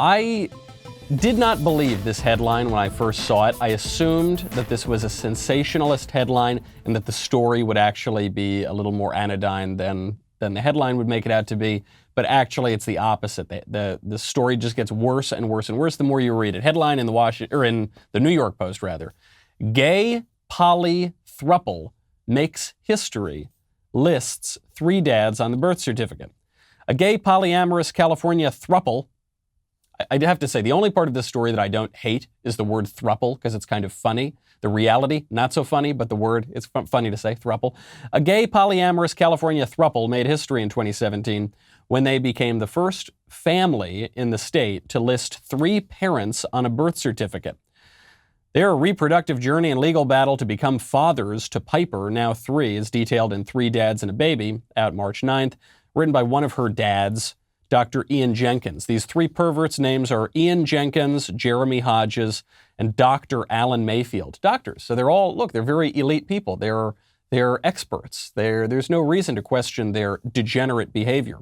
I did not believe this headline when I first saw it. I assumed that this was a sensationalist headline and that the story would actually be a little more anodyne than the headline would make it out to be. But actually, it's the opposite. The story just gets worse and worse and worse the more you read it. Headline in in the New York Post, rather. Gay poly throuple makes history, lists 3 dads on the birth certificate. A gay polyamorous California throuple. I'd have to say, the only part of this story that I don't hate is the word throuple, because it's kind of funny. The reality, not so funny, but the word, it's funny to say, throuple. A gay polyamorous California throuple made history in 2017 when they became the first family in the state to list 3 parents on a birth certificate. Their reproductive journey and legal battle to become fathers to Piper, now 3, is detailed in 3 Dads and a Baby, out March 9th, written by one of her dads, Dr. Ian Jenkins. These 3 perverts' names are Ian Jenkins, Jeremy Hodges, and Dr. Alan Mayfield. Doctors. So they're very elite people. They're experts. There's no reason to question their degenerate behavior.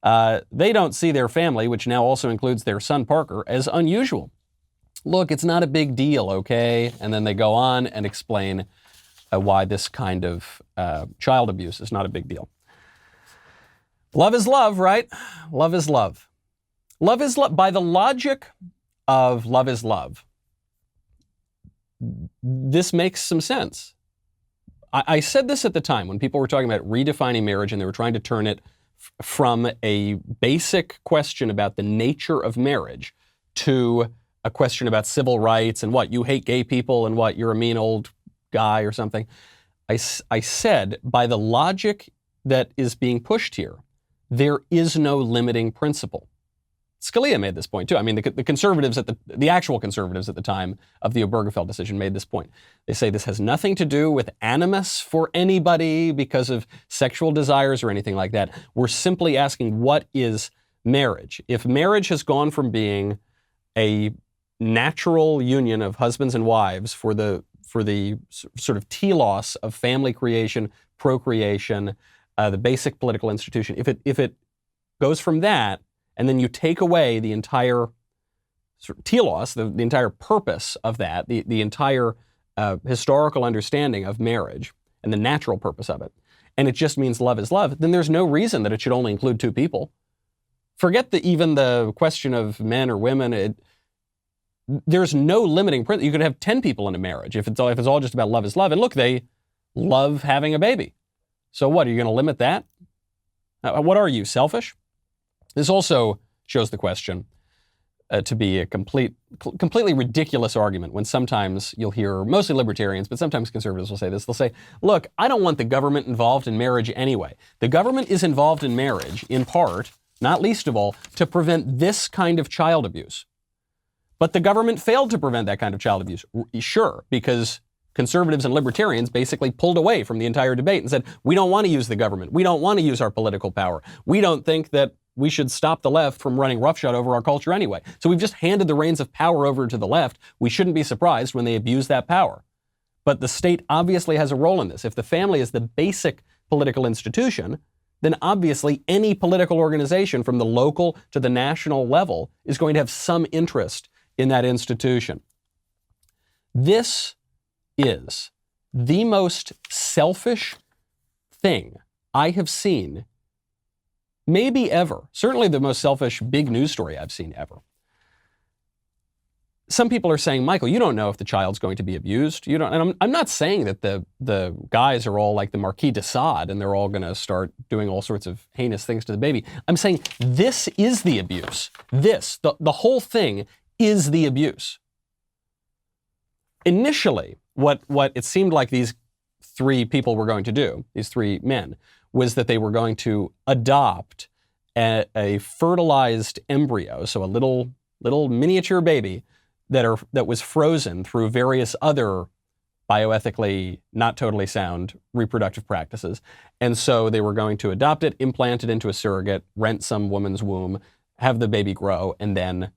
They don't see their family, which now also includes their son Parker, as unusual. Look, it's not a big deal, okay? And then they go on and explain why this kind of child abuse is not a big deal. Love is love, right? Love is love. Love is love. By the logic of love is love, this makes some sense. I said this at the time when people were talking about redefining marriage and they were trying to turn it from a basic question about the nature of marriage to a question about civil rights and what, you hate gay people and what, you're a mean old guy or something. I said, by the logic that is being pushed here, there is no limiting principle. Scalia made this point too. I mean, the conservatives the actual conservatives at the time of the Obergefell decision made this point. They say this has nothing to do with animus for anybody because of sexual desires or anything like that. We're simply asking, what is marriage? If marriage has gone from being a natural union of husbands and wives for the sort of telos of family creation, procreation, the basic political institution, if it goes from that, and then you take away the entire sort of telos, the entire purpose of that, the entire historical understanding of marriage and the natural purpose of it, and it just means love is love, then there's no reason that it should only include 2 people. Forget even the question of men or women. There's no limiting principle. You could have 10 people in a marriage if it's all just about love is love. And look, they love having a baby. So what, are you going to limit that? What are you, selfish? This also shows the question to be a completely ridiculous argument when sometimes you'll hear, mostly libertarians, but sometimes conservatives will say this. They'll say, look, I don't want the government involved in marriage anyway. The government is involved in marriage, in part, not least of all, to prevent this kind of child abuse. But the government failed to prevent that kind of child abuse. Sure, because conservatives and libertarians basically pulled away from the entire debate and said, we don't want to use the government. We don't want to use our political power. We don't think that we should stop the left from running roughshod over our culture anyway. So we've just handed the reins of power over to the left. We shouldn't be surprised when they abuse that power. But the state obviously has a role in this. If the family is the basic political institution, then obviously any political organization from the local to the national level is going to have some interest in that institution. This is the most selfish thing I have seen, maybe ever. Certainly the most selfish big news story I've seen ever. Some people are saying, Michael, you don't know if the child's going to be abused. You don't, and I'm not saying that the guys are all like the Marquis de Sade and they're all going to start doing all sorts of heinous things to the baby. I'm saying this is the abuse. The whole thing is the abuse. Initially, what it seemed like these 3 people were going to do, these 3 men, was that they were going to adopt a fertilized embryo, so a little miniature baby that was frozen through various other bioethically not totally sound reproductive practices. And so they were going to adopt it, implant it into a surrogate, rent some woman's womb, have the baby grow, and then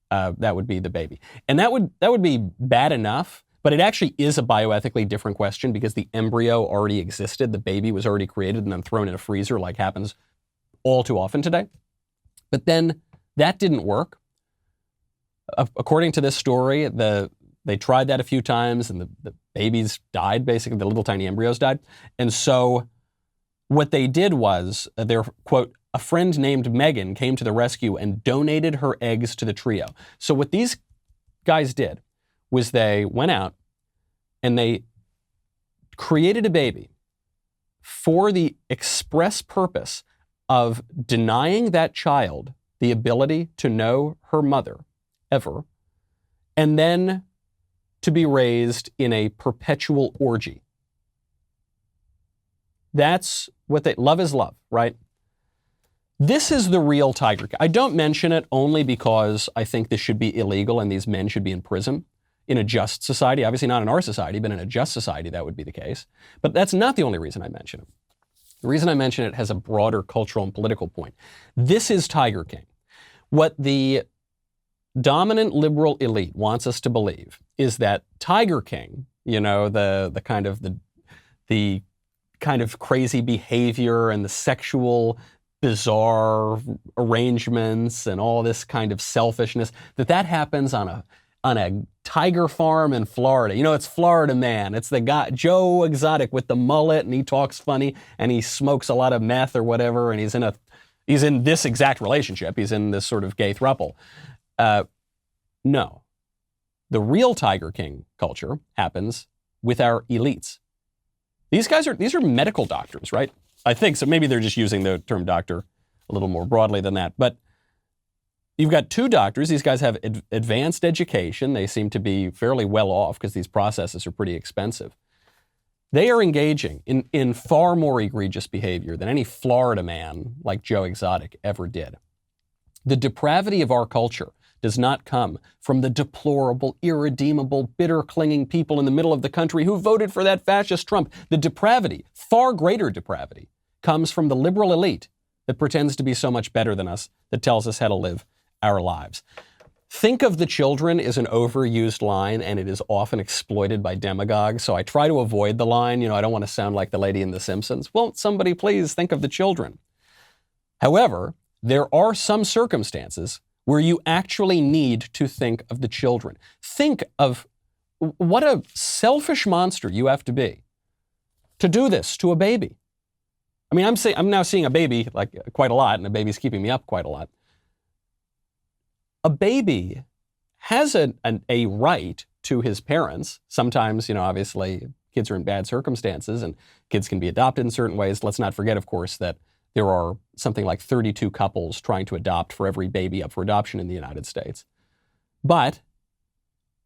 that would be the baby. And that would be bad enough, but it actually is a bioethically different question because the embryo already existed, the baby was already created and then thrown in a freezer like happens all too often today. But then that didn't work. According to this story, they tried that a few times and the babies died, basically, the little tiny embryos died. And so what they did was, their quote, a friend named Megan came to the rescue and donated her eggs to the trio. So what these guys did was they went out and they created a baby for the express purpose of denying that child the ability to know her mother ever, and then to be raised in a perpetual orgy. That's what love is love, right? This is the real Tiger King. I don't mention it only because I think this should be illegal and these men should be in prison in a just society. Obviously not in our society, but in a just society, that would be the case. But that's not the only reason I mention it. The reason I mention it has a broader cultural and political point. This is Tiger King. What the dominant liberal elite wants us to believe is that Tiger King, the kind of crazy behavior and the sexual bizarre arrangements and all this kind of selfishness, that happens on a tiger farm in Florida. It's Florida man. It's the guy, Joe Exotic with the mullet, and he talks funny and he smokes a lot of meth or whatever, and he's in this exact relationship. He's in this sort of gay throuple. No. The real Tiger King culture happens with our elites. These are medical doctors, right? I think so. Maybe they're just using the term doctor a little more broadly than that. But you've got two doctors. These guys have advanced education. They seem to be fairly well off because these processes are pretty expensive. They are engaging in far more egregious behavior than any Florida man like Joe Exotic ever did. The depravity of our culture does not come from the deplorable, irredeemable, bitter, clinging people in the middle of the country who voted for that fascist Trump. The depravity, far greater depravity, comes from the liberal elite that pretends to be so much better than us, that tells us how to live our lives. Think of the children is an overused line, and it is often exploited by demagogues, so I try to avoid the line. I don't want to sound like the lady in The Simpsons. Won't somebody please think of the children? However, there are some circumstances where you actually need to think of the children. Think of what a selfish monster you have to be to do this to a baby. I mean, I'm now seeing a baby like quite a lot, and a baby's keeping me up quite a lot. A baby has a right to his parents. Sometimes, obviously, kids are in bad circumstances, and kids can be adopted in certain ways. Let's not forget, of course, that there are something like 32 couples trying to adopt for every baby up for adoption in the United States. But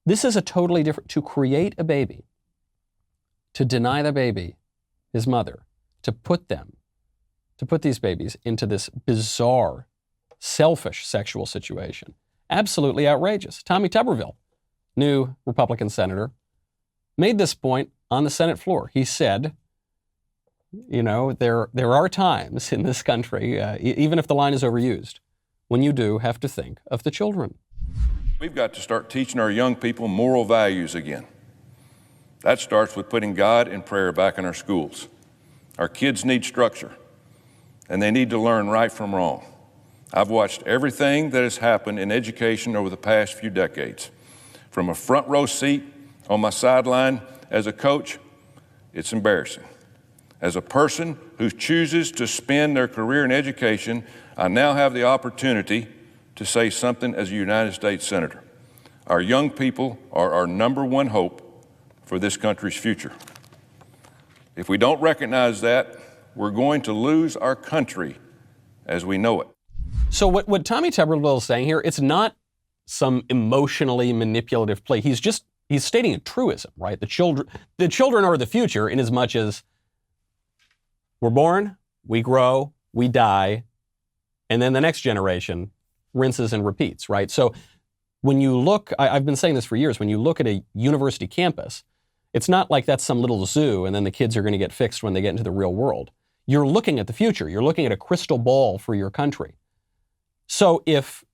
this is a totally different, to create a baby, to deny the baby his mother, to put these babies into this bizarre, selfish sexual situation. Absolutely outrageous. Tommy Tuberville, new Republican senator, made this point on the Senate floor. He said, there are times in this country, even if the line is overused, when you do have to think of the children. We've got to start teaching our young people moral values again. That starts with putting God and prayer back in our schools. Our kids need structure, and they need to learn right from wrong. I've watched everything that has happened in education over the past few decades. From a front row seat on my sideline as a coach, it's embarrassing. As a person who chooses to spend their career in education, I now have the opportunity to say something as a United States Senator. Our young people are our number one hope for this country's future. If we don't recognize that, we're going to lose our country as we know it. So what Tommy Tuberville is saying here, it's not some emotionally manipulative play. He's stating a truism, right? The children are the future, in as much as we're born, we grow, we die, and then the next generation rinses and repeats, right? So when you look, I've been saying this for years, when you look at a university campus, it's not like that's some little zoo and then the kids are going to get fixed when they get into the real world. You're looking at the future. You're looking at a crystal ball for your country. So if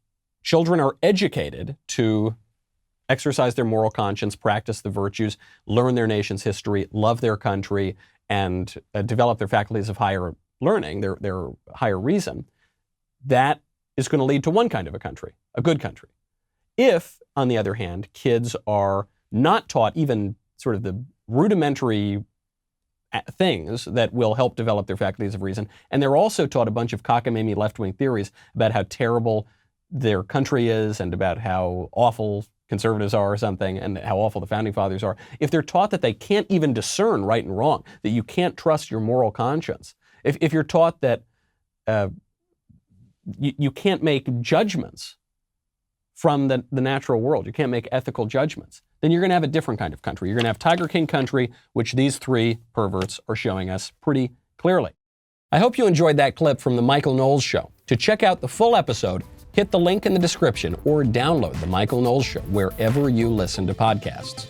children are educated to exercise their moral conscience, practice the virtues, learn their nation's history, love their country, and develop their faculties of higher learning, their higher reason, that is going to lead to one kind of a country, a good country. If on the other hand, kids are not taught even sort of the rudimentary things that will help develop their faculties of reason. And they're also taught a bunch of cockamamie left-wing theories about how terrible their country is and about how awful conservatives are or something and how awful the founding fathers are. If they're taught that they can't even discern right and wrong, that you can't trust your moral conscience, if you're taught that you can't make judgments from the natural world, you can't make ethical judgments, then you're going to have a different kind of country. You're going to have Tiger King country, which these three perverts are showing us pretty clearly. I hope you enjoyed that clip from the Michael Knowles Show. To check out the full episode, hit the link in the description or download the Michael Knowles Show wherever you listen to podcasts.